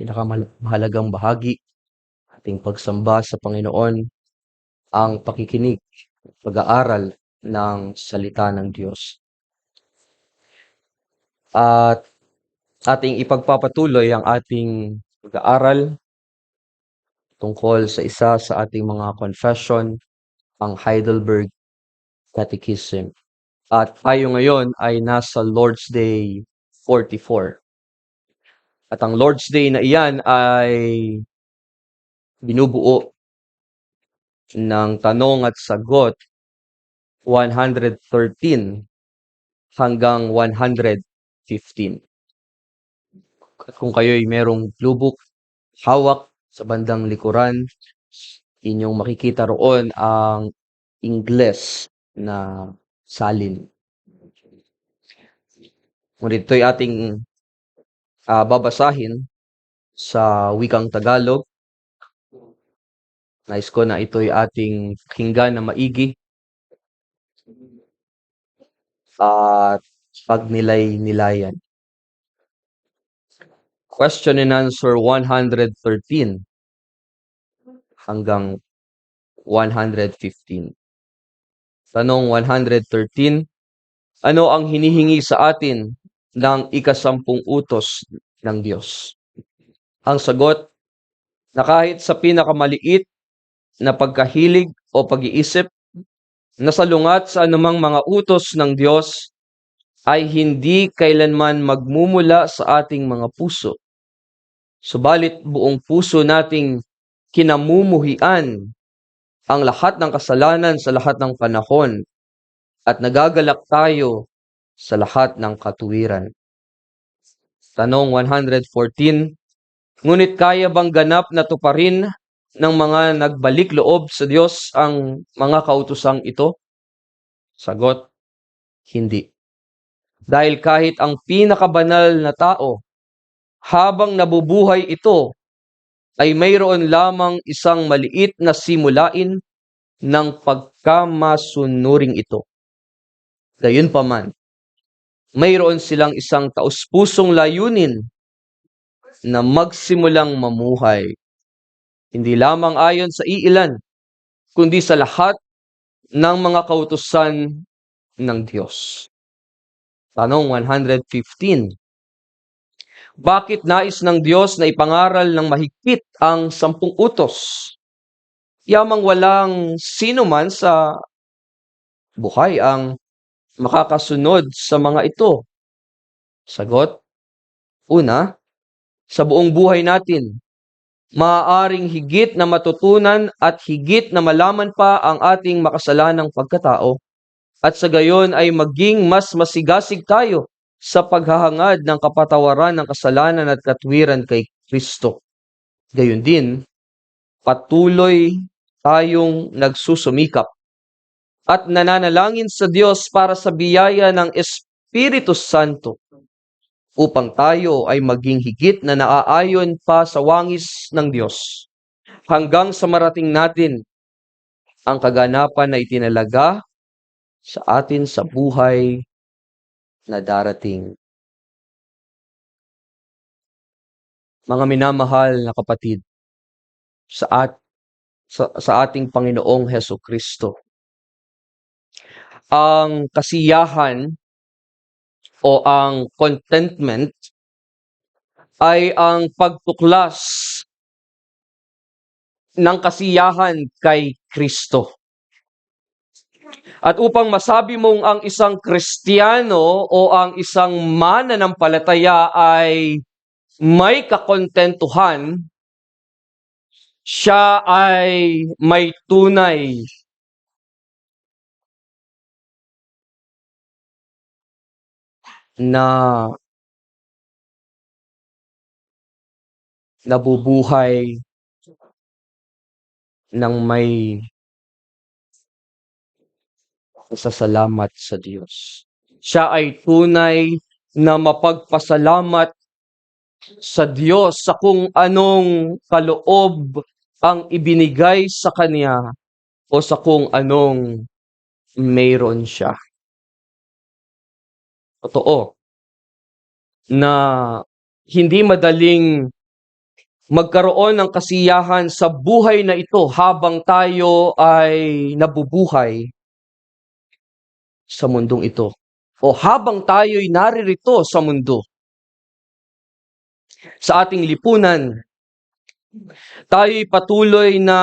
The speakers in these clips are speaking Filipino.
pinakamahalagang bahagi ating pagsamba sa Panginoon ang pakikinig, pag-aaral ng salita ng Diyos. At ating ipagpapatuloy ang ating pag-aaral tungkol sa isa sa ating mga confession, ang Heidelberg Catechism. At tayo ngayon ay nasa Lord's Day 44. At ang Lord's Day na iyan ay binubuo ng tanong at sagot 113 hanggang 115. At kung kayo'y merong blue book, hawak sa bandang likuran, inyong makikita roon ang Ingles na salin. Ngunit ito'y ating babasahin sa wikang Tagalog. Nais ko na ito'y ating pakinggan na maigi at pagnilay-nilayan. Question and answer 113 hanggang 115. Tanong 113, ano ang hinihingi sa atin ng ika-10 utos ng Diyos? Ang sagot, na kahit sa pinakamaliit na pagkahilig o pag-iisip, na salungat sa anumang mga utos ng Diyos, ay hindi kailanman magmumula sa ating mga puso. Subalit buong puso nating kinamumuhian ang lahat ng kasalanan sa lahat ng panahon at nagagalak tayo sa lahat ng katuwiran. Tanong 114, ngunit kaya bang ganap na tuparin ng mga nagbalik loob sa Diyos ang mga kautosang ito? Sagot, hindi. Dahil kahit ang pinakabanal na tao, habang nabubuhay ito, ay mayroon lamang isang maliit na simulain ng pagkamasunuring ito. Gayunpaman, mayroon silang isang taus-pusong layunin na magsimulang mamuhay, hindi lamang ayon sa iilan, kundi sa lahat ng mga kautusan ng Diyos. Tanong 115. Bakit nais ng Diyos na ipangaral ng mahigpit ang 10 utos? Yamang walang sino man sa buhay ang makakasunod sa mga ito. Sagot, una, sa buong buhay natin, maaaring higit na matutunan at higit na malaman pa ang ating makasalanang pagkatao at sa gayon ay maging mas masigasig tayo sa paghahangad ng kapatawaran ng kasalanan at katwiran kay Kristo. Gayon din, patuloy tayong nagsusumikap at nananalangin sa Diyos para sa biyaya ng Espiritu Santo upang tayo ay maging higit na naaayon pa sa wangis ng Diyos hanggang sa marating natin ang kaganapan na itinalaga sa atin sa buhay na darating. Mga minamahal na kapatid, sa ating Panginoong Hesukristo, ang kasiyahan o ang contentment ay ang pagtuklas ng kasiyahan kay Kristo. At upang masabi mong ang isang Kristiyano o ang isang mananampalataya ay may kakontentuhan, siya ay may tunay na nabubuhay ng may pasasalamat sa Diyos. Siya ay tunay na mapagpasalamat sa Diyos sa kung anong kaloob ang ibinigay sa Kanya o sa kung anong mayroon siya. Totoo na hindi madaling magkaroon ng kasiyahan sa buhay na ito habang tayo ay nabubuhay sa mundong ito o habang tayo'y naririto sa mundo. Sa ating lipunan, tayo'y patuloy na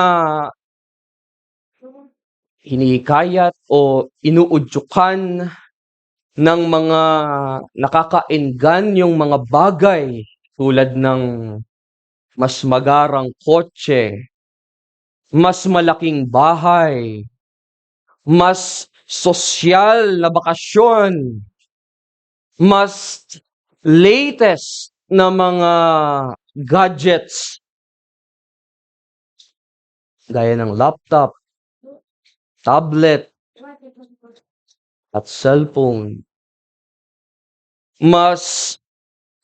hinihikayat o inuudyukan ng mga nakakaenggan yung mga bagay tulad ng mas magarang kotse, mas malaking bahay, mas sosyal na bakasyon, mas latest na mga gadgets gaya ng laptop, tablet, at cellphone. Mas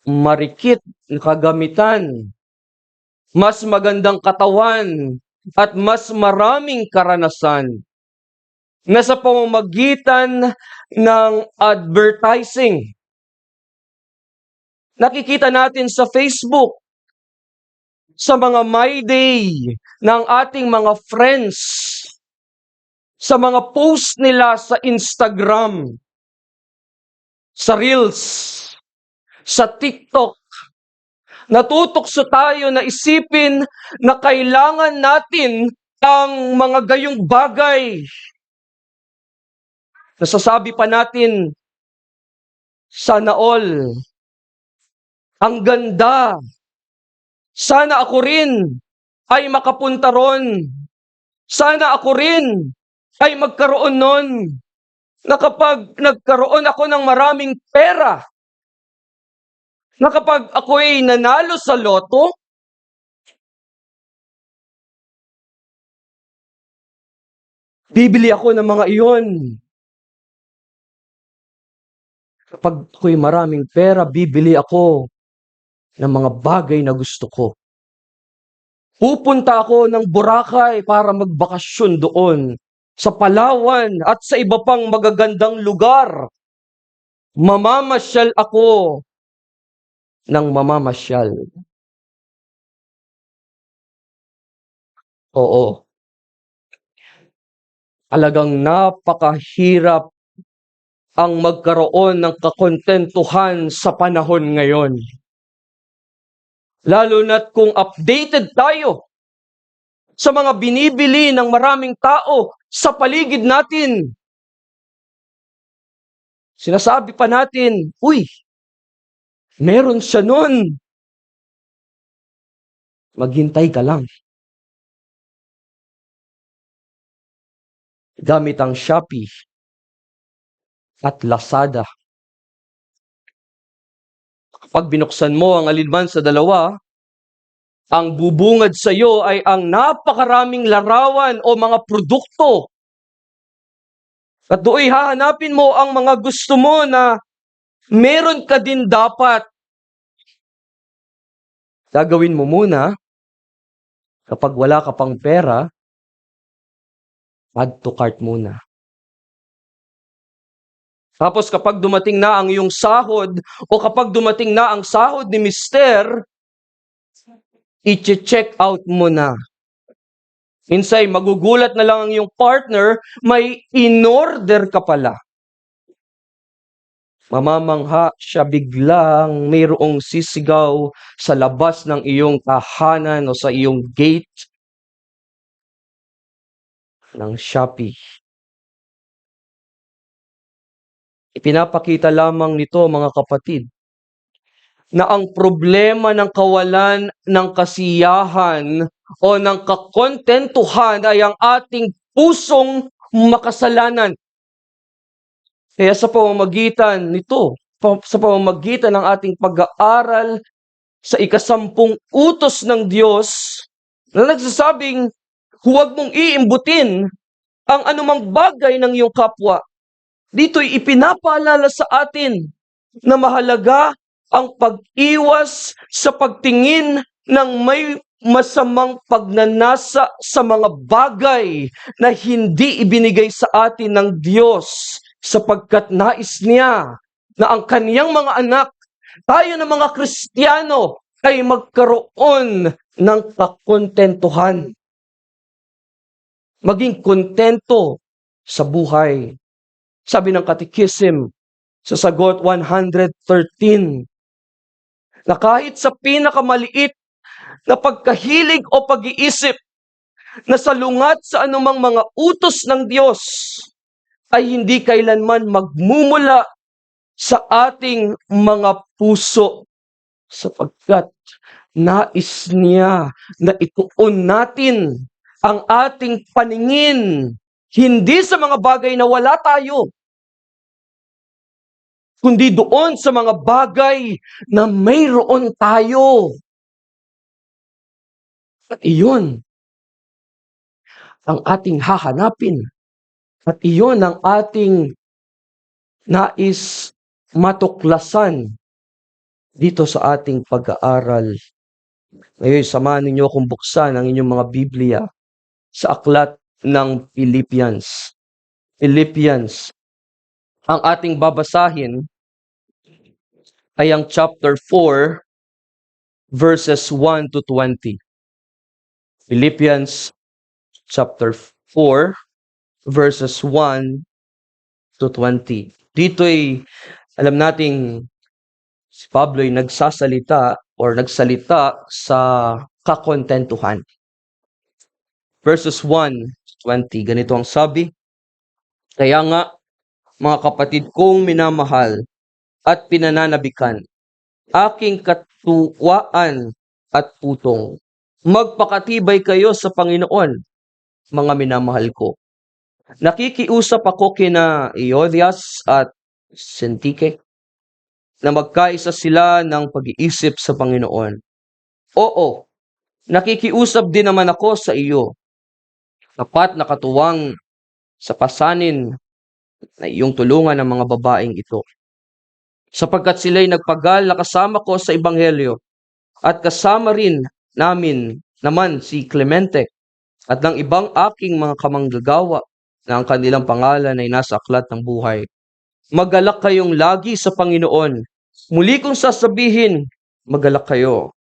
marikit na kagamitan, mas magandang katawan, at mas maraming karanasan na sa pamamagitan ng advertising. Nakikita natin sa Facebook, sa mga My Day ng ating mga friends, sa mga post nila sa Instagram, sa Reels, sa TikTok, natutokso tayo na isipin na kailangan natin ang mga gayong bagay. Nasasabi pa natin, sana all, ang ganda, sana ako rin ay makapunta ron. Sana ako rin ay magkaroon nun. Na kapag nagkaroon ako ng maraming pera, na kapag ako ay nanalo sa loto, bibili ako ng mga iyon. Kapag ako'y maraming pera, bibili ako ng mga bagay na gusto ko. Pupunta ako ng Boracay para magbakasyon doon, sa Palawan at sa iba pang magagandang lugar. Mamamasyal ako ng mamamasyal. Oo. Talagang napakahirap ang magkaroon ng kakontentuhan sa panahon ngayon. Lalo na't kung updated tayo sa mga binibili ng maraming tao sa paligid natin. Sinasabi pa natin, uy, meron siya nun. Maghintay ka lang. Gamit ang Shopee at Lazada. Kapag binuksan mo ang alinman sa dalawa, ang bubungad sa iyo ay ang napakaraming larawan o mga produkto. At doon hahanapin mo ang mga gusto mo na meron ka din dapat. Gagawin mo muna, kapag wala ka pang pera, add to cart muna. Tapos kapag dumating na ang iyong sahod o kapag dumating na ang sahod ni Mister, i-check out mo na. Minsan, magugulat na lang ang iyong partner, may in-order ka pala. Mamamangha siya biglang mayroong sisigaw sa labas ng iyong tahanan o sa iyong gate ng Shopee. Ipinapakita lamang nito, mga kapatid, na ang problema ng kawalan ng kasiyahan o ng kakontentuhan ay ang ating pusong makasalanan. Kaya sa pamamagitan nito, sa pamamagitan ng ating pag-aaral sa 10 utos ng Diyos na nagsasabing huwag mong iimbutin ang anumang bagay ng iyong kapwa. Dito'y ipinapaalala sa atin na mahalaga ang pag-iwas sa pagtingin ng may masamang pagnanasa sa mga bagay na hindi ibinigay sa atin ng Diyos, sapagkat nais niya na ang kaniyang mga anak, tayo na mga Kristiyano, ay magkaroon ng kakontentuhan. Maging kontento sa buhay. Sabi ng Katekism sa sagot 113, na kahit sa pinakamaliit na pagkahilig o pag-iisip na salungat sa anumang mga utos ng Diyos ay hindi kailanman magmumula sa ating mga puso, sapagkat nais niya na ituon natin ang ating paningin hindi sa mga bagay na wala tayo, kundi doon sa mga bagay na mayroon tayo. At iyon ang ating hahanapin. At iyon ang ating nais matuklasan dito sa ating pag-aaral. Ngayon, samahan ninyo akong buksan ang inyong mga Biblia sa aklat ng Philippians. Philippians. Ang ating babasahin ay ang chapter 4, verses 1 to 20. Philippians chapter 4, verses 1 to 20. Dito'y alam nating si Pablo ay nagsasalita sa kakontentuhan. Verses 1 to 20, ganito ang sabi, "Kaya nga, mga kapatid kong minamahal at pinananabikan, aking katuwaan at putong, magpakatibay kayo sa Panginoon, mga minamahal ko. Nakikiusap ako kina Euodias at Syntyche na magkaisa sila ng pag-iisip sa Panginoon. Oo, nakikiusap din naman ako sa iyo, tapat na katuwang sa pasanin na iyong tulungan ng mga babaeng ito. Sapagkat sila'y nagpagal na kasama ko sa Ebanghelyo, at kasama rin namin naman si Clemente at ng ibang aking mga kamanggagawa na ang kanilang pangalan ay nasa aklat ng buhay. Magalak kayong lagi sa Panginoon. Muli kong sasabihin, magalak kayo.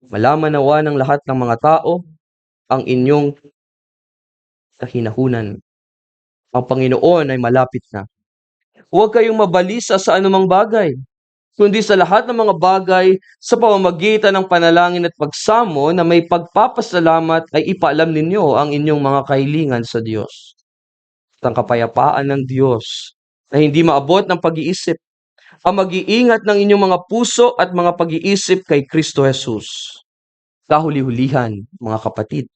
Malaman nawa ng lahat ng mga tao ang inyong kahinahunan. Ang Panginoon ay malapit na. Huwag kayong mabalisa sa anumang bagay, kundi sa lahat ng mga bagay sa pamamagitan ng panalangin at pagsamo na may pagpapasalamat ay ipaalam ninyo ang inyong mga kahilingan sa Diyos. At ang kapayapaan ng Diyos na hindi maabot ng pag-iisip ang mag-iingat ng inyong mga puso at mga pag-iisip kay Kristo Jesus. Kahuli-hulihan, mga kapatid,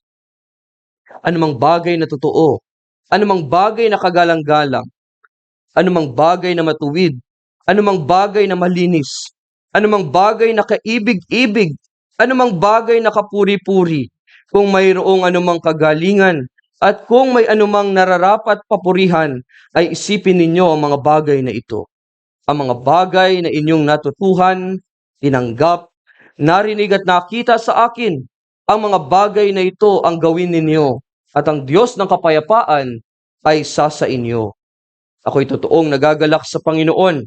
anumang bagay na totoo, anumang bagay na kagalang-galang, anumang bagay na matuwid, anumang bagay na malinis, anumang bagay na kaibig-ibig, anumang bagay na kapuri-puri, kung mayroong anumang kagalingan, at kung may anumang nararapat papurihan, ay isipin ninyo ang mga bagay na ito. Ang mga bagay na inyong natutuhan, tinanggap, narinig at nakita sa akin, ang mga bagay na ito ang gawin ninyo, at ang Diyos ng kapayapaan ay sa inyo. Ako'y totoong nagagalak sa Panginoon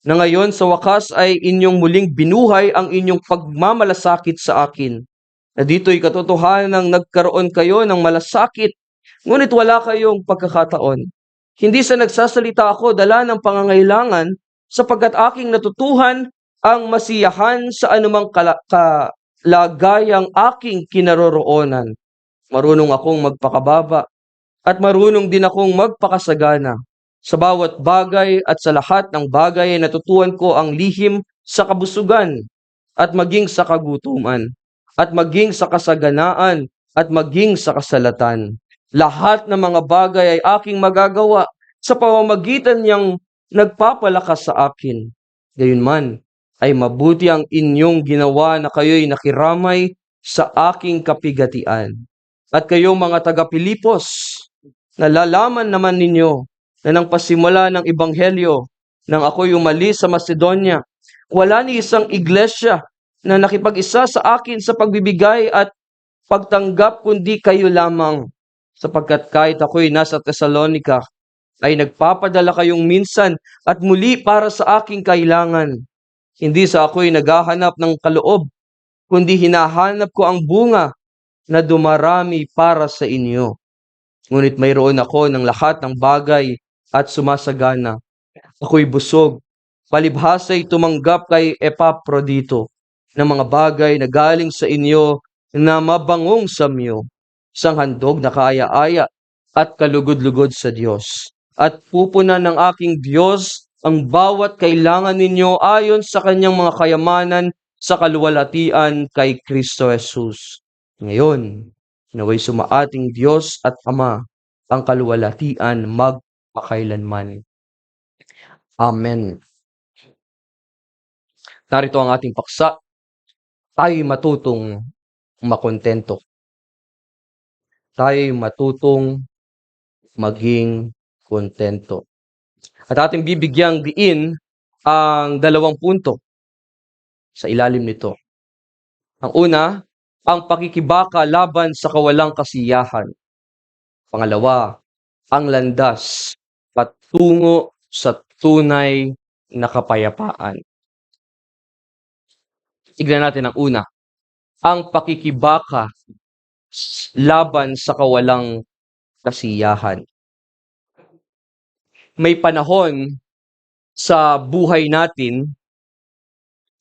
na ngayon sa wakas ay inyong muling binuhay ang inyong pagmamalasakit sa akin. Na dito'y katotohanan ng nagkaroon kayo ng malasakit, ngunit wala kayong pagkakataon. Hindi sa nagsasalita ako dala ng pangangailangan, sapagkat aking natutuhan ang masiyahan sa anumang kalagayang aking kinaroroonan. Marunong akong magpakababa at marunong din akong magpakasagana. Sa bawat bagay at sa lahat ng bagay ay natutuhan ko ang lihim sa kabusugan at maging sa kagutuman at maging sa kasaganaan at maging sa kasalatan. Lahat ng mga bagay ay aking magagawa sa pamamagitan niyang nagpapalakas sa akin. Gayunman ay mabuti ang inyong ginawa na kayo'y nakiramay sa aking kapigatian. At kayong mga taga-Pilipos, nalalaman naman ninyo na nang pasimula ng Ebanghelyo, nang ako'y umalis sa Macedonia, wala ni isang iglesia na nakipag-isa sa akin sa pagbibigay at pagtanggap kundi kayo lamang, sapagkat kahit ako'y nasa Thessalonica, ay nagpapadala kayong minsan at muli para sa aking kailangan. Hindi sa ako'y naghahanap ng kaloob, kundi hinahanap ko ang bunga na dumarami para sa inyo. Ngunit mayroon ako ng lahat ng bagay at sumasagana. Ako'y busog. Palibhasa'y tumanggap kay Epaprodito ng mga bagay na galing sa inyo na mabangong samyo, isang handog na kaaya-aya at kalugod-lugod sa Diyos. At pupunan ng aking Diyos ang bawat kailangan ninyo ayon sa kanyang mga kayamanan sa kaluwalhatian kay Kristo Jesus. Ngayon, naway sumaating Diyos at Ama ang kaluwalhatian magpakailanman. Amen. Narito ang ating paksa. Tayo'y matutong makontento. Tayo'y matutong maging kontento. At ating bibigyang diin ang 2 punto sa ilalim nito. Ang una, ang pakikibaka laban sa kawalang kasiyahan. Pangalawa, ang landas patungo sa tunay na kapayapaan. Tignan natin ang una, ang pakikibaka laban sa kawalang kasiyahan. May panahon sa buhay natin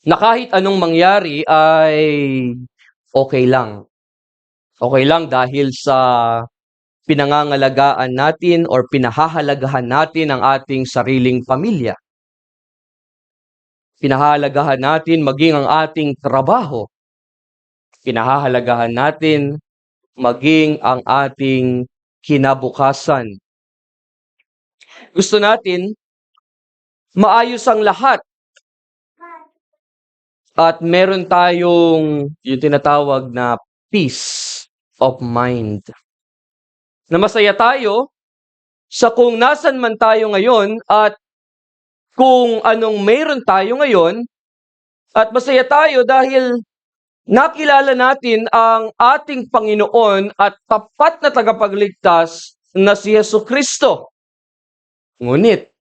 na kahit anong mangyari ay okay lang. Okay lang dahil sa pinangangalagaan natin or pinahahalagahan natin ang ating sariling pamilya. Pinahahalagahan natin maging ang ating trabaho. Pinahahalagahan natin maging ang ating kinabukasan. Gusto natin maayos ang lahat. At meron tayong yung tinatawag na peace of mind. Na masaya tayo sa kung nasan man tayo ngayon at kung anong meron tayo ngayon, at masaya tayo dahil nakilala natin ang ating Panginoon at tapat na tagapagligtas na si Jesucristo. Ngunit,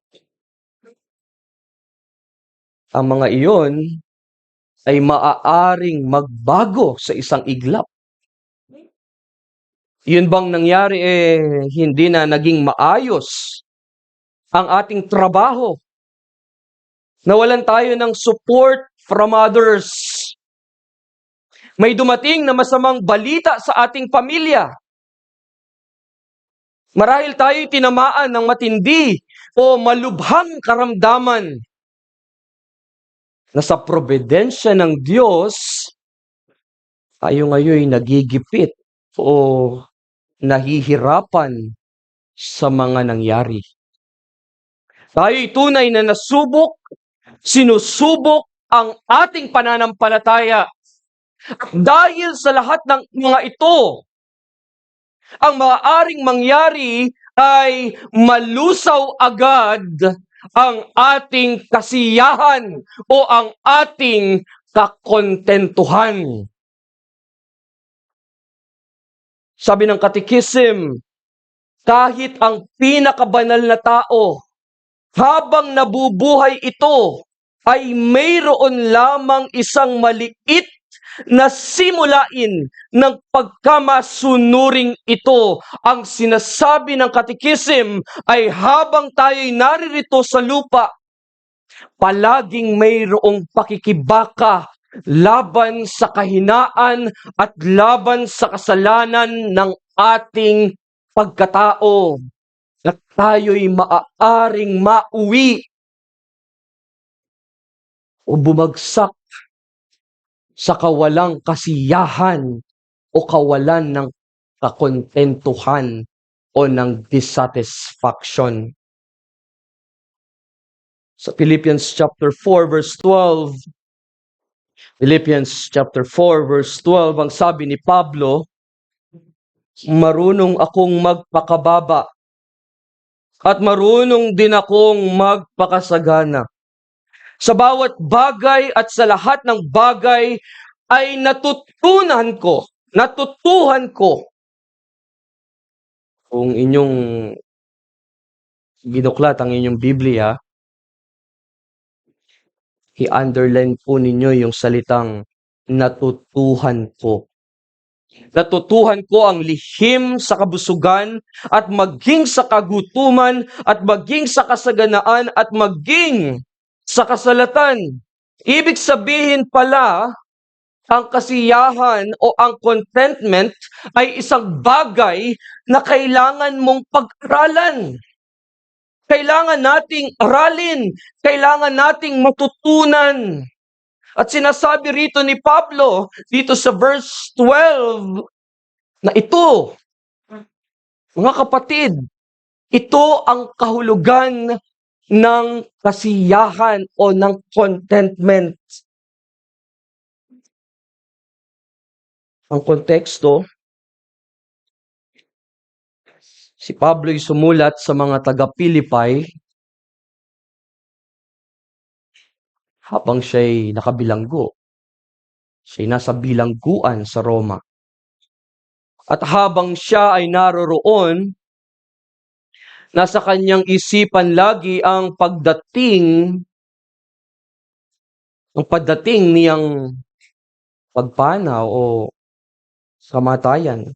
ang mga iyon ay maaaring magbago sa isang iglap. Yun bang nangyari hindi na naging maayos ang ating trabaho? Nawalan tayo ng support from others. May dumating na masamang balita sa ating pamilya. Marahil tayo'y tinamaan ng matindi o malubhang karamdaman na sa probidensya ng Diyos, tayo ngayon nagigipit o nahihirapan sa mga nangyari. Tayo'y tunay na nasubok, sinusubok ang ating pananampalataya. Dahil sa lahat ng mga ito, ang maaaring mangyari ay malusaw agad ang ating kasiyahan o ang ating kakontentuhan. Sabi ng Katekism, kahit ang pinakabanal na tao, habang nabubuhay ito, ay mayroon lamang isang maliit na simulain ng pagkamasunuring ito. Ang sinasabi ng Katekism ay habang tayo'y naririto sa lupa, palaging mayroong pakikibaka laban sa kahinaan at laban sa kasalanan ng ating pagkatao. At tayo'y maaaring mauwi o bumagsak sa kawalang kasiyahan o kawalan ng kakontentuhan o ng dissatisfaction. Sa Philippians chapter 4 verse 12, Philippians chapter 4 verse 12, ang sabi ni Pablo, marunong akong magpakababa at marunong din akong magpakasagana. Sa bawat bagay at sa lahat ng bagay ay natutuhan ko. Kung inyong binuklat ang inyong Biblia, i-underline po ninyo yung salitang natutuhan ko. Natutuhan ko ang lihim sa kabusugan at maging sa kagutuman at maging sa kasaganaan at maging sa kasalatan. Ibig sabihin pala, ang kasiyahan o ang contentment ay isang bagay na kailangan mong pag-aralan. Kailangan nating aralin, kailangan nating matutunan. At sinasabi rito ni Pablo, dito sa verse 12, na ito, mga kapatid, ito ang kahulugan ng kasiyahan o ng contentment. Ang konteksto, si Pablo'y sumulat sa mga taga-Pilipay habang siya'y nakabilanggo. Siya'y nasa bilangguan sa Roma. At habang siya ay naroroon, nasa kanyang isipan lagi ang pagdating niyang pagpanaw o kamatayan.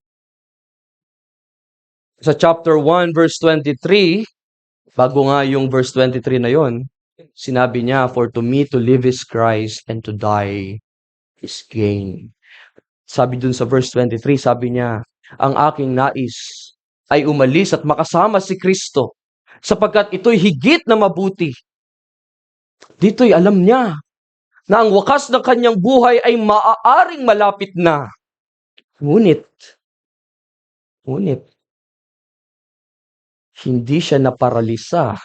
Sa chapter 1 verse 23, bago nga yung verse 23 na yon, sinabi niya, "For to me to live is Christ and to die is gain." Sabi dun sa verse 23, sabi niya, "Ang aking nais ay umalis at makasama si Kristo, sapagkat ito'y higit na mabuti." Dito'y alam niya na ang wakas ng kanyang buhay ay maaaring malapit na. Ngunit, hindi siya naparalisa,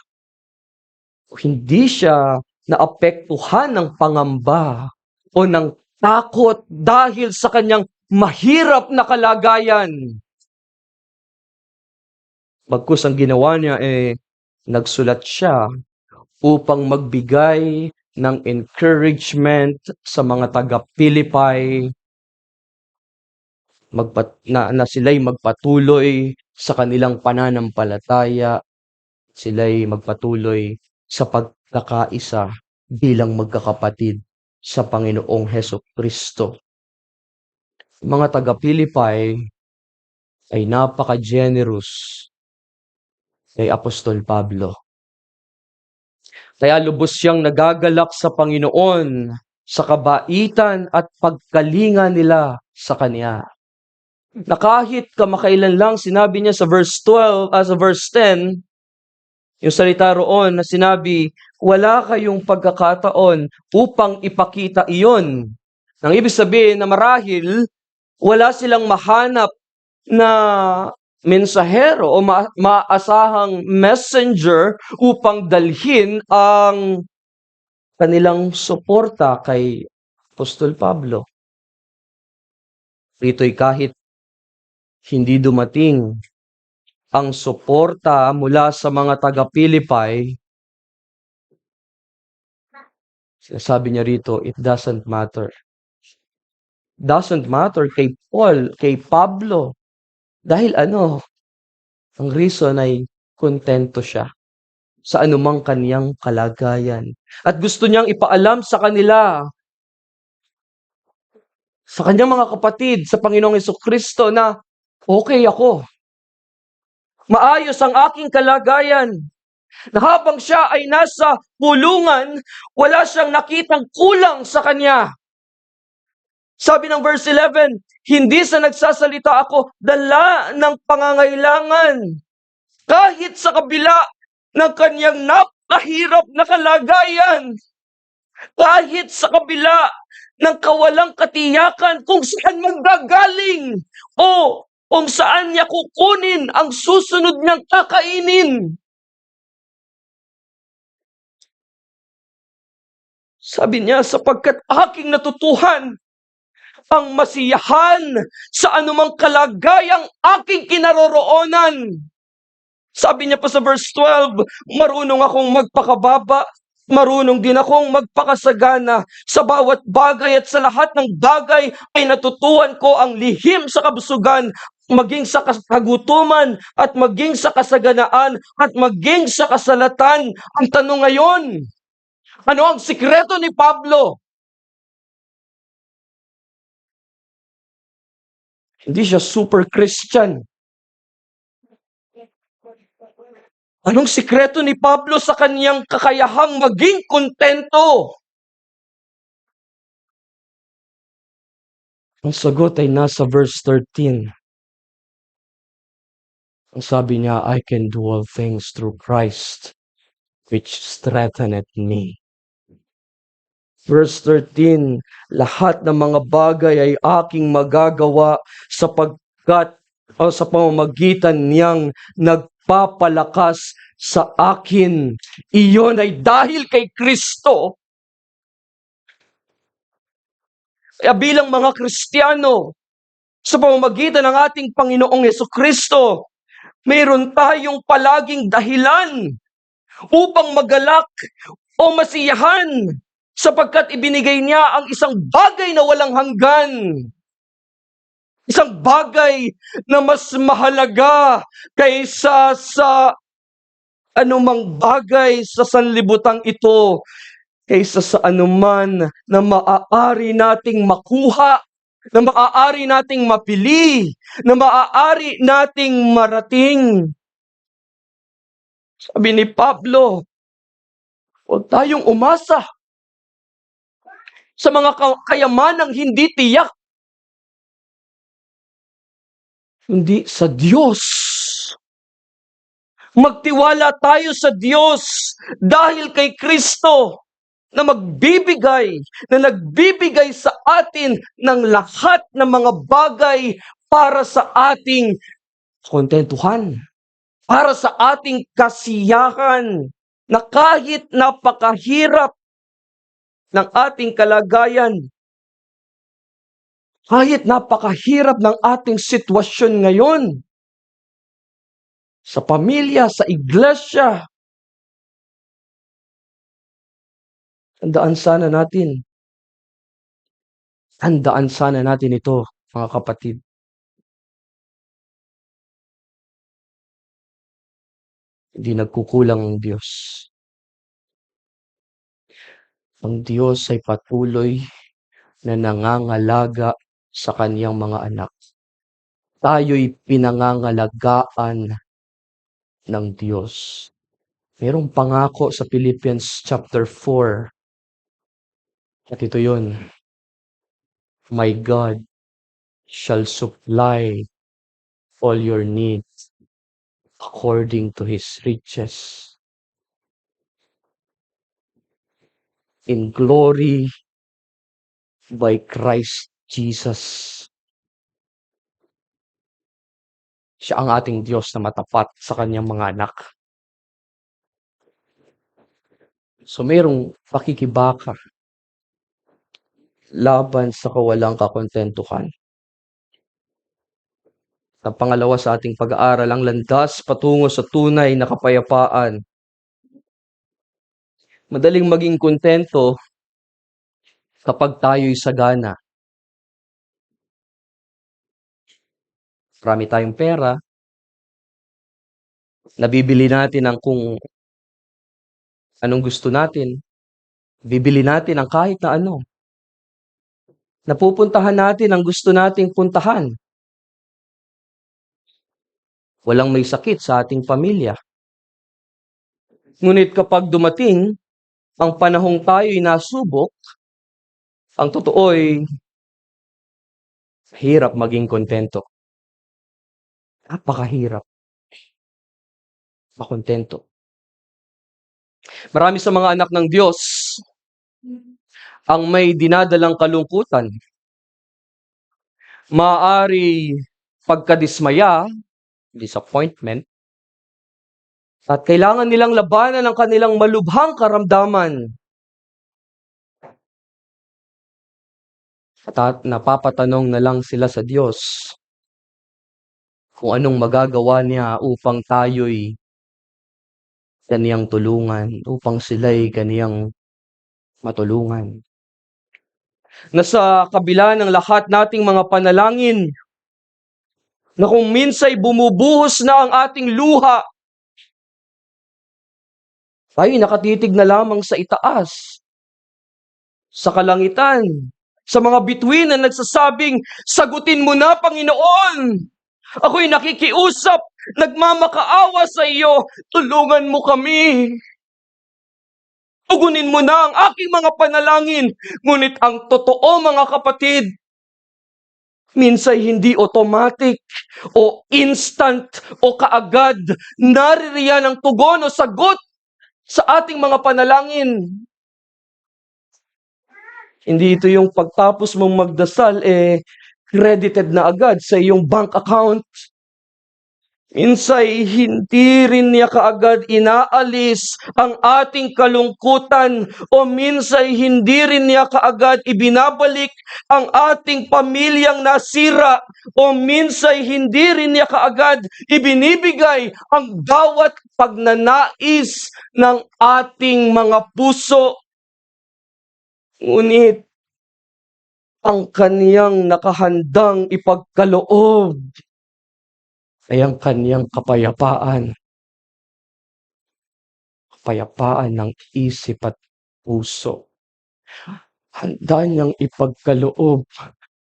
hindi siya naapektuhan ng pangamba o ng takot dahil sa kanyang mahirap na kalagayan. Bagkus ang ginawa niya nagsulat siya upang magbigay ng encouragement sa mga taga-Pilipay na sila'y magpatuloy sa kanilang pananampalataya, sila'y magpatuloy sa pagkakaisa bilang magkakapatid sa Panginoong Hesukristo. Mga taga-Pilipay ay napaka-generous kay Apostol Pablo. Kaya lubos siyang nagagalak sa Panginoon sa kabaitan at pagkalinga nila sa Kanya. Na kahit kamakailan lang, sinabi niya sa verse 12, sa verse 10, yung salita roon na sinabi, wala kayong pagkakataon upang ipakita iyon. Nang ibig sabihin na marahil, wala silang mahanap na mensahero o maasahang messenger upang dalhin ang kanilang suporta kay Apostol Pablo. Rito'y kahit hindi dumating ang suporta mula sa mga taga-Pilipay, sinasabi niya rito, it doesn't matter. Doesn't matter kay Paul, kay Pablo. Dahil ang reason ay kontento siya sa anumang kaniyang kalagayan. At gusto niyang ipaalam sa kanila, sa kanyang mga kapatid, sa Panginoong Hesukristo na okay ako. Maayos ang aking kalagayan. Na habang siya ay nasa kulungan, wala siyang nakitang kulang sa kanya. Sabi ng verse 11, hindi sa nagsasalita ako dala ng pangangailangan. Kahit sa kabila ng kanyang napakahirap na kalagayan, kahit sa kabila ng kawalang katiyakan kung saan manggagaling o kung saan niya kukunin ang susunod niyang kakainin. Sabi niya, sapagkat aking natutuhan ang masiyahan sa anumang kalagayang aking kinaroroonan. Sabi niya pa sa verse 12, marunong akong magpakababa, marunong din akong magpakasagana. Sa bawat bagay at sa lahat ng bagay ay natutuhan ko ang lihim sa kabusugan, maging sa kagutuman at maging sa kasaganaan at maging sa kasalatan. Ang tanong ngayon, ano ang sikreto ni Pablo? Hindi siya super Christian. Anong sikreto ni Pablo sa kanyang kakayahang maging kontento? Ang sagot ay nasa verse 13. Ang sabi niya, I can do all things through Christ, which strengtheneth me. Verse 13, lahat ng mga bagay ay aking magagawa sapagkat o sa pamamagitan niyang nagpapalakas sa akin. Iyon ay dahil kay Kristo. Kaya bilang mga Kristiyano, sa pamamagitan ng ating Panginoong Jesucristo, mayroon tayong palaging dahilan upang magalak o masiyahan sapagkat ibinigay niya ang isang bagay na walang hanggan. Isang bagay na mas mahalaga kaysa sa anumang bagay sa sanlibutan ito, kaysa sa anuman na maaari nating makuha, na maaari nating mapili, na maaari nating marating. Sabi ni Pablo, huwag tayong umasa sa mga kayamanang hindi tiyak, kundi sa Diyos. Magtiwala tayo sa Diyos dahil kay Kristo na nagbibigay sa atin ng lahat ng mga bagay para sa ating kontentuhan, para sa ating kasiyahan, na kahit napakahirap ng ating kalagayan, kahit napakahirap ng ating sitwasyon ngayon, sa pamilya, sa iglesia, tandaan sana natin ito, mga kapatid. Hindi nagkukulang ang Diyos. Ang Diyos ay patuloy na nangangalaga sa kaniyang mga anak. Tayo'y pinangangalagaan ng Diyos. Mayroong pangako sa Philippians chapter 4. At ito yun. My God shall supply all your needs according to His riches in glory by Christ Jesus. Siya ang ating Diyos na matapat sa kanyang mga anak. So mayroong pakikibaka laban sa kawalang kakontentuhan. Ang pangalawa sa ating pag-aaral, ang landas patungo sa tunay na kapayapaan. Madaling maging kontento kapag tayo'y sagana. Marami tayong pera, nabibili natin ang kung anong gusto natin, bibili natin ang kahit na ano. Napupuntahan natin ang gusto nating puntahan. Walang may sakit sa ating pamilya. Ngunit kapag dumating ang panahong tayo'y nasubok, ang totoo'y hirap maging kontento. Napakahirap makontento. Marami sa mga anak ng Diyos ang may dinadalang kalungkutan. Maaari pagkadismaya, disappointment, at kailangan nilang labanan ang kanilang malubhang karamdaman. At napapatanong na lang sila sa Diyos kung anong magagawa niya upang tayo'y kaniyang tulungan, upang sila'y kaniyang matulungan. Na sa kabila ng lahat nating mga panalangin, na kung minsa'y bumubuhos na ang ating luha, tayo'y nakatitig na lamang sa itaas, sa kalangitan, Sa mga bituin na nagsasabing, sagutin mo na, Panginoon! Ako'y nakikiusap, nagmamakaawa sa iyo, tulungan mo kami. Tugunin mo na ang aking mga panalangin. Ngunit ang totoo, mga kapatid, minsan hindi automatic o instant o kaagad naririyan ang tugon o sagot sa ating mga panalangin. Hindi ito yung pagtapos mong magdasal, credited na agad sa iyong bank account. Minsan hindi rin niya kaagad inaalis ang ating kalungkutan o minsan hindi rin niya kaagad ibinabalik ang ating pamilyang nasira o minsan hindi rin niya kaagad ibinibigay ang bawat pagnanais ng ating mga puso. Ngunit ang kaniyang nakahandang ipagkaloob ay ang kaniyang kapayapaan. Kapayapaan ng isip at puso. Handa niyang ipagkaloob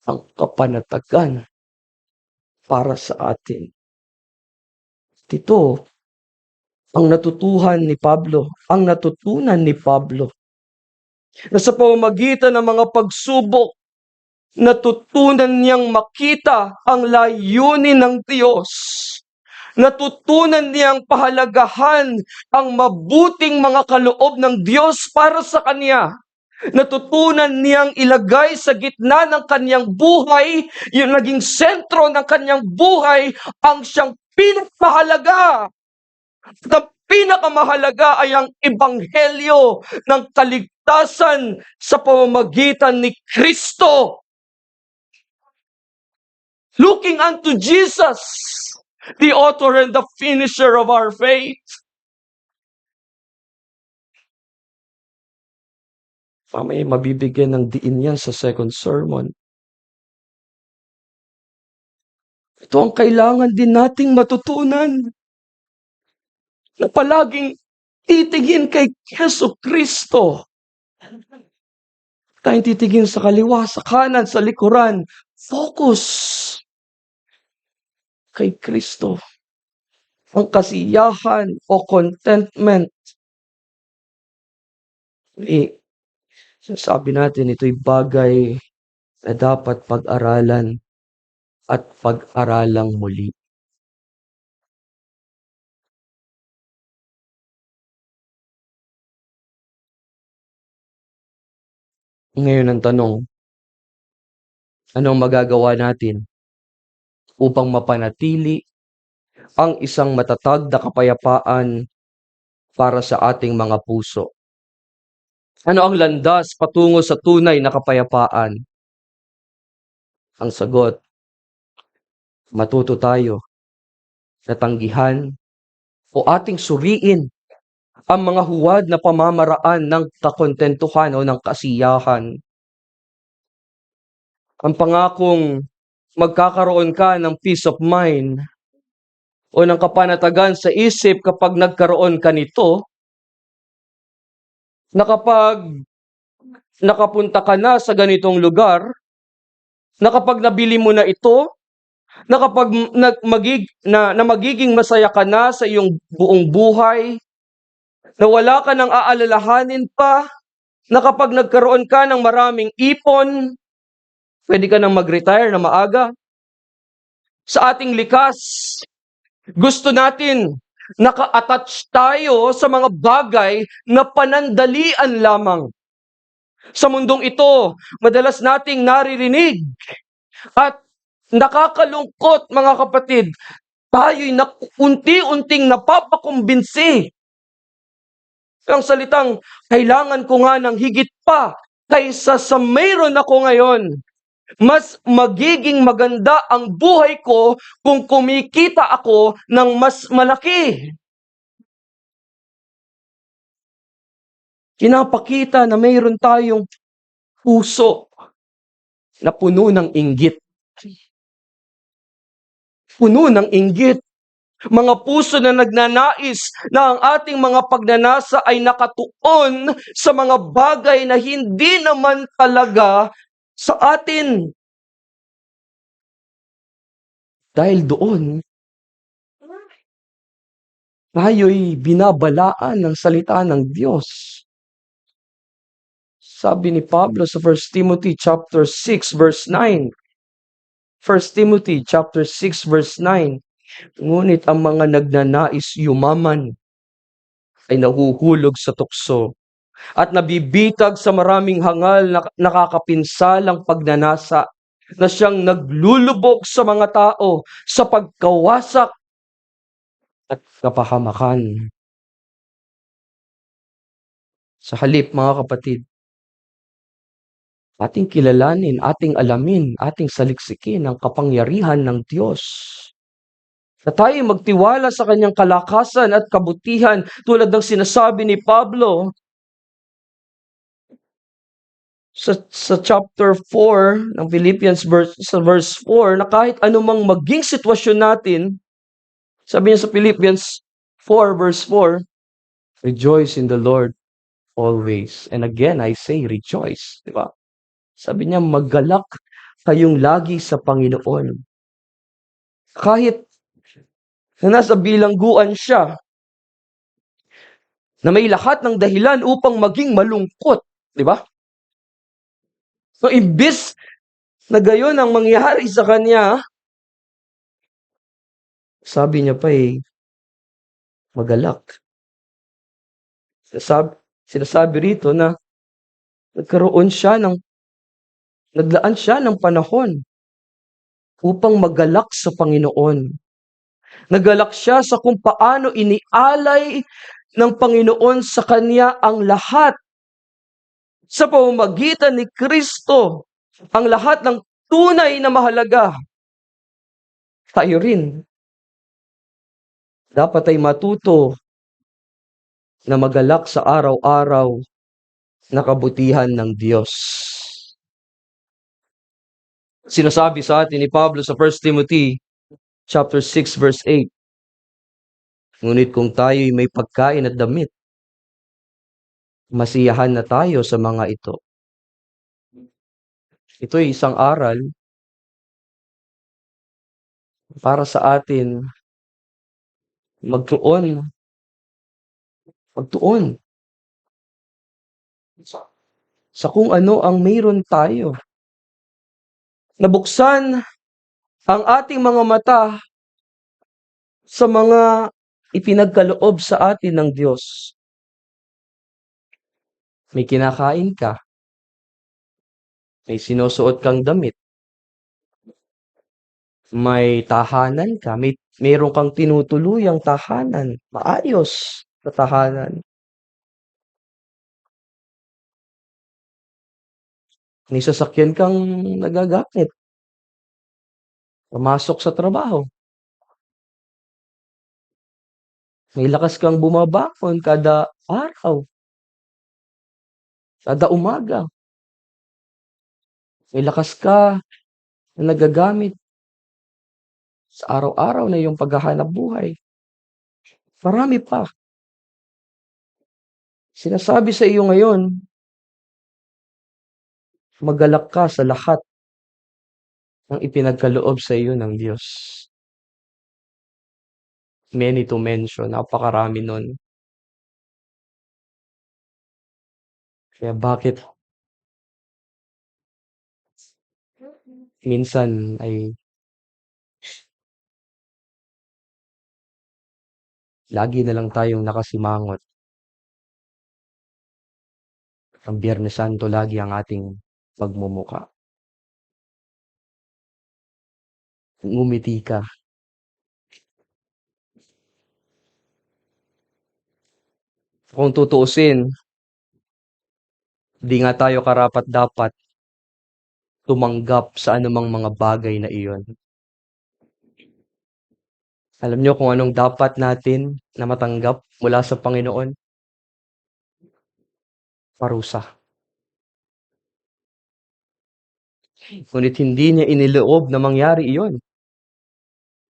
ang kapanatagan para sa atin. Ito ang natutunan ni Pablo na sa pamamagitan ng mga pagsubok, natutunan niyang makita ang layunin ng Diyos. Natutunan niyang pahalagahan ang mabuting mga kaloob ng Diyos para sa kanya. Natutunan niyang ilagay sa gitna ng kanyang buhay, yung naging sentro ng kanyang buhay, ang siyang pinakamahalaga. Ang pinakamahalaga ay ang ebanghelyo ng kaligtasan sa pamamagitan ni Kristo. Looking unto Jesus, the author and the finisher of our faith. Mamaya mabibigyan ng diin yan sa second sermon. Ito ang kailangan din nating matutunan. Na palaging titingin kay Yesu Kristo. Tayong titingin sa kaliwa, sa kanan, sa likuran. Focus kay Kristo. Ang kasiyahan o contentment. Sabi natin, ito'y bagay na dapat pag-aralan at pag-aralang muli. Ngayon ang tanong, anong magagawa natin upang mapanatili ang isang matatag na kapayapaan para sa ating mga puso? Ano ang landas patungo sa tunay na kapayapaan? Ang sagot, matuto tayo na tanggihan o ating suriin ang mga huwad na pamamaraan ng kakontentuhan o ng kasiyahan. Ang pangakong magkakaroon ka ng peace of mind o ng kapanatagan sa isip kapag nagkaroon ka nito, na kapag nakapunta ka na sa ganitong lugar, na kapag nabili mo na ito, na kapag magiging masaya ka na sa iyong buong buhay, na wala ka nang aalalahanin pa, na kapag nagkaroon ka ng maraming ipon, pwede ka nang mag-retire na maaga. Sa ating likas, gusto natin naka-attach tayo sa mga bagay na panandalian lamang. Sa mundong ito, madalas nating naririnig at nakakalungkot, mga kapatid, tayo'y unti-unting napapakumbinsi. Ang salitang, kailangan ko nga ng higit pa kaysa sa mayroon ako ngayon. Mas magiging maganda ang buhay ko kung kumikita ako ng mas malaki. Pinapakita na mayroon tayong puso na puno ng inggit. Puno ng inggit. Mga puso na nagnanais na ang ating mga pagnanasa ay nakatuon sa mga bagay na hindi naman talaga sa atin. Dahil doon, tayo'y binabalaan ng salita ng Diyos. Sabi ni Pablo sa 1 Timothy chapter 6 verse 9. 1 Timothy chapter 6 verse 9. Ngunit ang mga nagnanais yumaman ay nahuhulog sa tukso at nabibitag sa maraming hangal na nakakapinsalang pagnanasa na siyang naglulubog sa mga tao sa pagkawasak at kapahamakan. Sa halip, mga kapatid, ating kilalanin, ating alamin, ating saliksikin ang kapangyarihan ng Diyos. Na tayo magtiwala sa kanyang kalakasan at kabutihan tulad ng sinasabi ni Pablo sa chapter 4 ng Philippians sa verse 4 na kahit anumang maging sitwasyon natin, sabi niya sa Philippians 4 verse 4, rejoice in the Lord always. And again, I say rejoice. Diba? Sabi niya, maggalak kayong lagi sa Panginoon. Kahit na nasa bilangguan siya, na may lahat ng dahilan upang maging malungkot. Diba? So, imbis na gayon ang mangyari sa kanya, sabi niya pa magalak. Sinasabi rito na naglaan siya ng panahon upang magalak sa Panginoon. Nagalak siya sa kung paano inialay ng Panginoon sa kanya ang lahat. Sa pamamagitan ni Kristo, ang lahat ng tunay na mahalaga. Tayo rin dapat ay matuto na magalak sa araw-araw na kabutihan ng Diyos. Sinasabi sa atin ni Pablo sa 1 Timothy chapter 6 verse 8. Ngunit kung tayo'y may pagkain at damit, masiyahan na tayo sa mga ito. Ito'y isang aral para sa atin magtuon sa kung ano ang mayroon tayo. Nabuksan ang ating mga mata sa mga ipinagkaloob sa atin ng Diyos. May kinakain ka. May sinusuot kang damit. May tahanan ka. Mayroon kang tinutuluyang tahanan. Maayos na tahanan. May sasakyan kang nagagamit. Pumasok sa trabaho. May lakas kang bumabangon kada araw. Kada umaga. May lakas ka na nagagamit sa araw-araw na iyong paghahanap buhay. Marami pa. Sinasabi sa iyo ngayon, magalak ka sa lahat ng ipinagkaloob sa iyo ng Diyos. Many to mention, napakarami nun. Kaya bakit minsan ay lagi na lang tayong nakasimangot. Ang Biyernes Santo lagi ang ating pagmumuka. Ngumiti ka. Kung tutuusin, di nga tayo karapat-dapat tumanggap sa anumang mga bagay na iyon. Alam niyo kung anong dapat natin na matanggap mula sa Panginoon? Parusa. Ngunit hindi niya iniloob na mangyari iyon.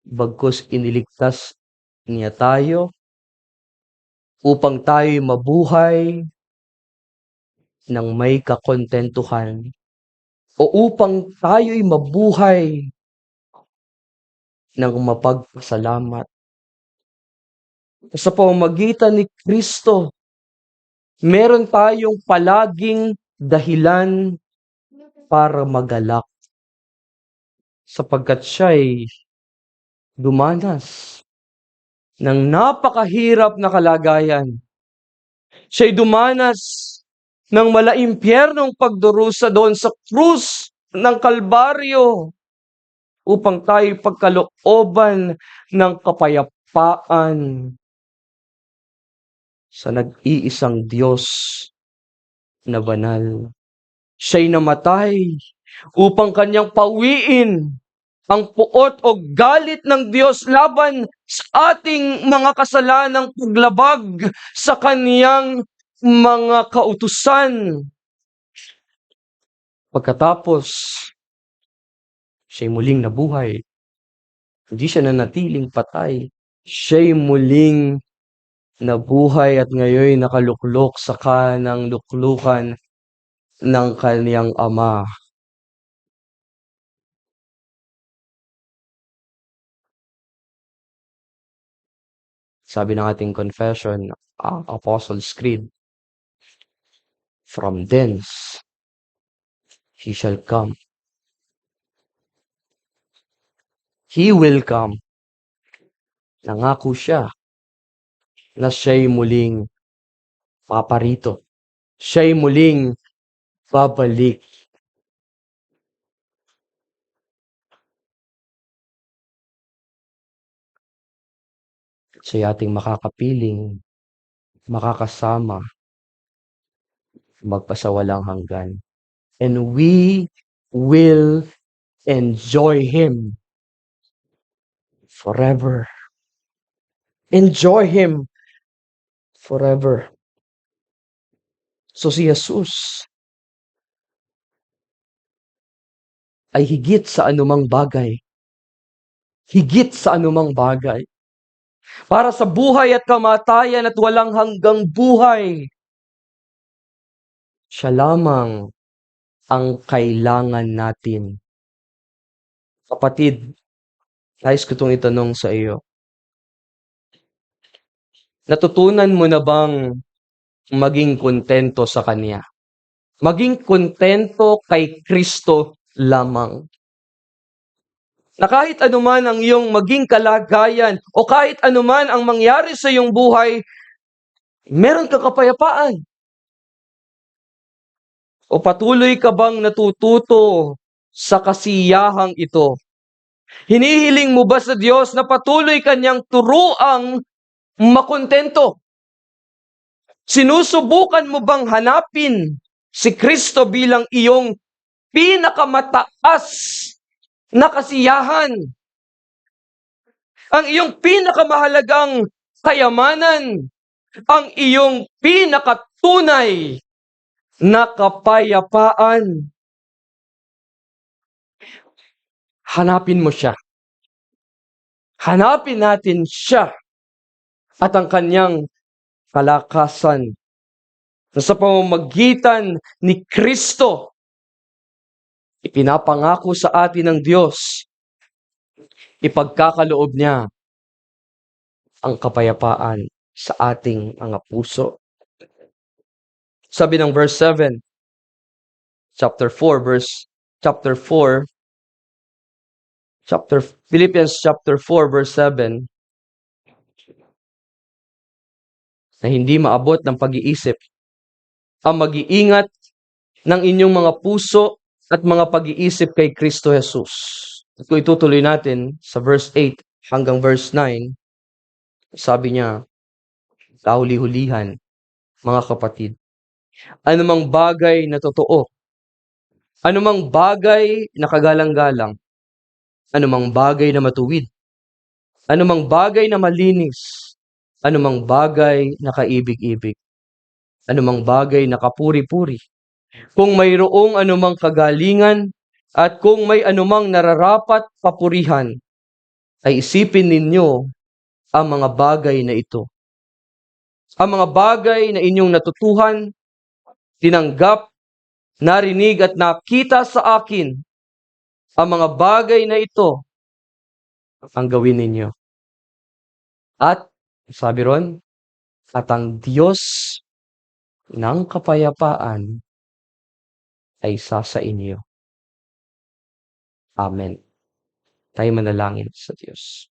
Bagkus iniligtas niya tayo upang tayo'y mabuhay ng may kakontentuhan o upang tayo'y mabuhay ng mapagpasalamat. Sa pamamagitan ni Kristo, meron tayong palaging dahilan para magalak sapagkat siya'y dumanas ng napakahirap na kalagayan. Siya'y dumanas ng malaimpyernong pagdurusa doon sa krus ng Kalbaryo upang tayo'y pagkalooban ng kapayapaan sa nag-iisang Diyos na banal. Siya'y namatay upang kanyang pawiin ang puot o galit ng Diyos laban sa ating mga kasalanang paglabag sa kaniyang mga kautusan. Pagkatapos, siya'y muling nabuhay. Hindi siya nanatiling patay. Siya'y muling nabuhay at ngayon nakaluklok sa kanang luklukan ng kaniyang Ama. Sabi ng ating confession, Apostles' Creed, from thence He shall come. He will come. Nangako siya na siya'y muling paparito. Siya'y muling babalik. Siya'y ating makakapiling, makakasama, magpasawalang hanggan. And we will enjoy Him forever. Enjoy Him forever. So si Jesus ay higit sa anumang bagay. Higit sa anumang bagay. Para sa buhay at kamatayan at walang hanggang buhay, siya lamang ang kailangan natin. Kapatid, nais ko itong itanong sa iyo. Natutunan mo na bang maging kontento sa Kanya? Maging kontento kay Kristo lamang. Na kahit anuman ang iyong maging kalagayan o kahit anuman ang mangyari sa iyong buhay, meron kang kapayapaan. O patuloy ka bang natututo sa kasiyahang ito? Hinihiling mo ba sa Diyos na patuloy kanyang turuang makontento? Sinusubukan mo bang hanapin si Kristo bilang iyong pinakamataas na kasiyahan? Ang iyong pinakamahalagang kayamanan? Ang iyong pinakatunay na kapayapaan? Hanapin mo siya. Hanapin natin siya at ang kanyang kalakasan na sa pamamagitan ni Kristo ipinapangako sa atin ng Diyos, ipagkakaloob niya ang kapayapaan sa ating mga puso. Sabi ng verse 7, Philippians chapter 4 verse 7, na hindi maabot ng pag-iisip ang mag-iingat ng inyong mga puso at mga pag-iisip kay Kristo Jesus. At kung itutuloy natin sa verse 8 hanggang verse 9, sabi niya, kahuli-hulihan, mga kapatid, anumang bagay na totoo, anumang bagay na kagalang-galang, anumang bagay na matuwid, anumang bagay na malinis, anumang bagay na kaibig-ibig, anumang bagay na kapuri-puri, kung mayroong anumang kagalingan at kung may anumang nararapat papurihan, ay isipin ninyo ang mga bagay na ito. Ang mga bagay na inyong natutuhan, tinanggap narinig at nakita sa akin ang mga bagay na ito ang gawin ninyo. At sabi ron, at ang Diyos ng kapayapaan ay isa sa inyo. Amen. Tayo manalangin sa Diyos.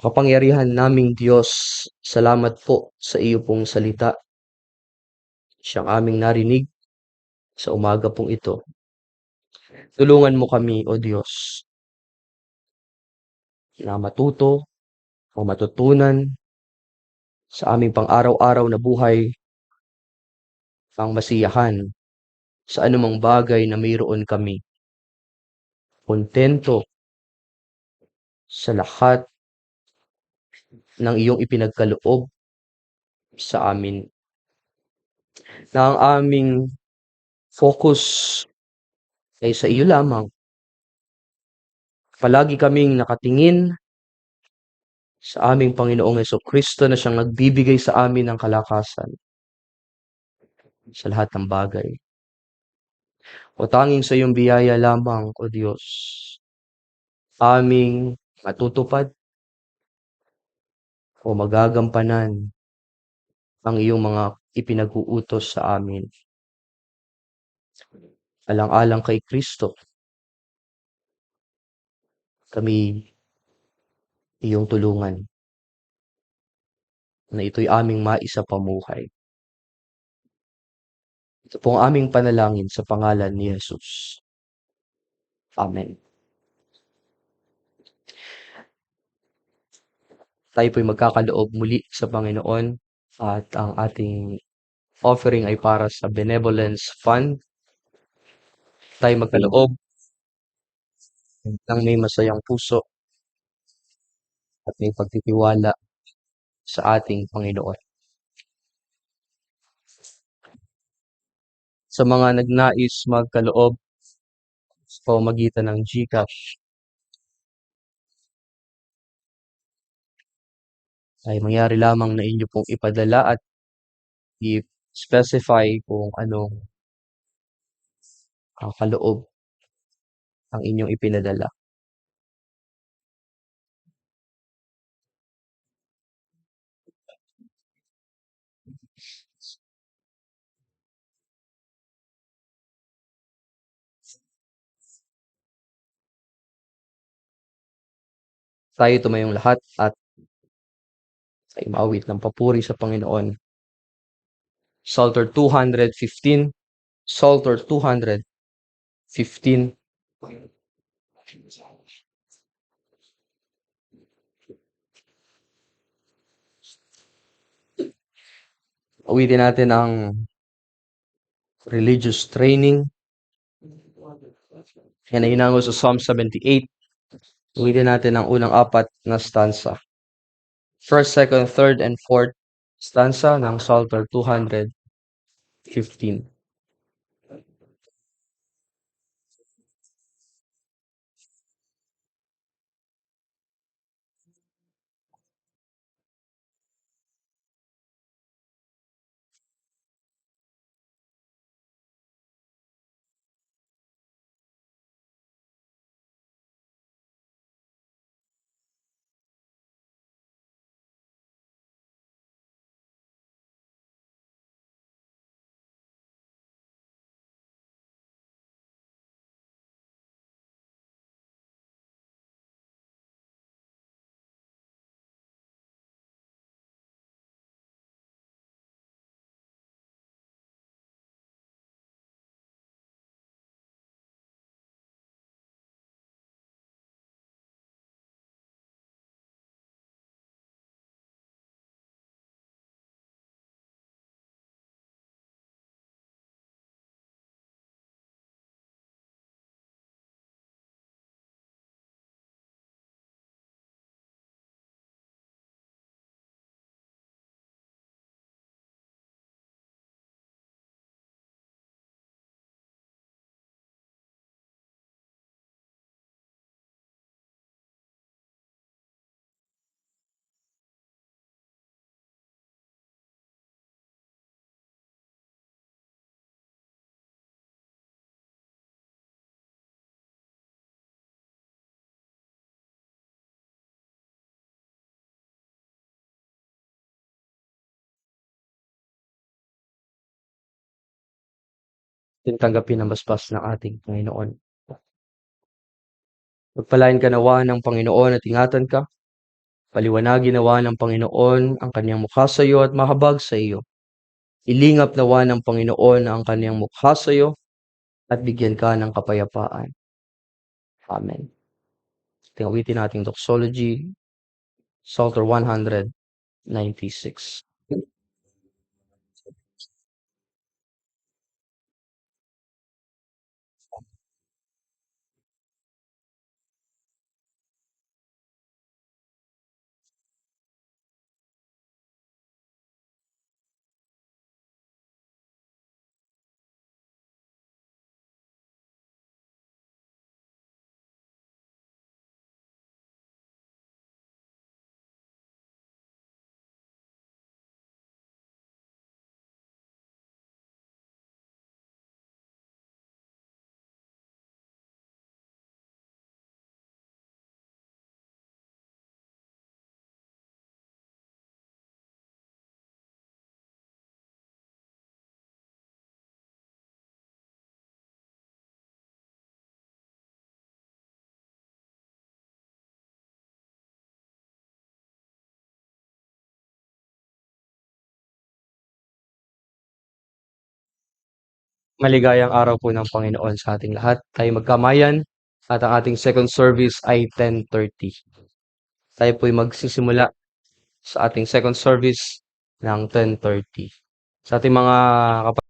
Kapangyarihan naming Diyos, salamat po sa iyo pong salita. Siyang aming narinig sa umaga pong ito. Tulungan mo kami, O Diyos, na matuto o matutunan sa aming pang-araw-araw na buhay ang masiyahan sa anumang bagay na mayroon kami. Kontento sa lahat ng iyong ipinagkaloob sa amin. Na ang aming focus ay sa iyo lamang. Palagi kaming nakatingin sa aming Panginoong Jesucristo na siyang nagbibigay sa amin ng kalakasan sa lahat ng bagay. O tanging sa iyong biyaya lamang, O Diyos, aming matutupad o magagampanan ang iyong mga ipinag-uutos sa amin. Alang-alang kay Kristo, kami iyong tulungan na ito'y aming maisapamuhay. Ito po ang aming panalangin sa pangalan ni Jesus. Amen. Tayo po'y magkakaloob muli sa Panginoon at ang ating offering ay para sa Benevolence Fund. Tayo magkaloob ng may masayang puso at may pagtitiwala sa ating Panginoon. Sa mga nagnais magkaloob sa pamamagitan ng GCash, ay mangyari lamang na inyo pong ipadala at i-specify kung anong kaloob ang inyong ipinadala. Tayo tumayong lahat at ay maawit ng papuri sa Panginoon. Psalter 215, Psalter 215. Awitin natin ang religious training. Yan ay hinango sa Psalm 78. Awitin natin ang unang apat na stanza. First, second, third, and fourth stanza ng Psalter 215. Tanggapin ang basbas ng ating Panginoon. Pagpalain ka nawa ng Panginoon at ingatan ka. Paliwanagin nawa ng Panginoon ang kanyang mukha sa iyo at mahabag sa iyo. Ilingap nawa ng Panginoon ang kanyang mukha sa iyo at bigyan ka ng kapayapaan. Amen. Tingawitin nating doxology, Psalter 196. Maligayang araw po ng Panginoon sa ating lahat. Tayo magkamayan at ang ating second service ay 10:30. Tayo po'y magsisimula sa ating second service ng 10:30. Sa ating mga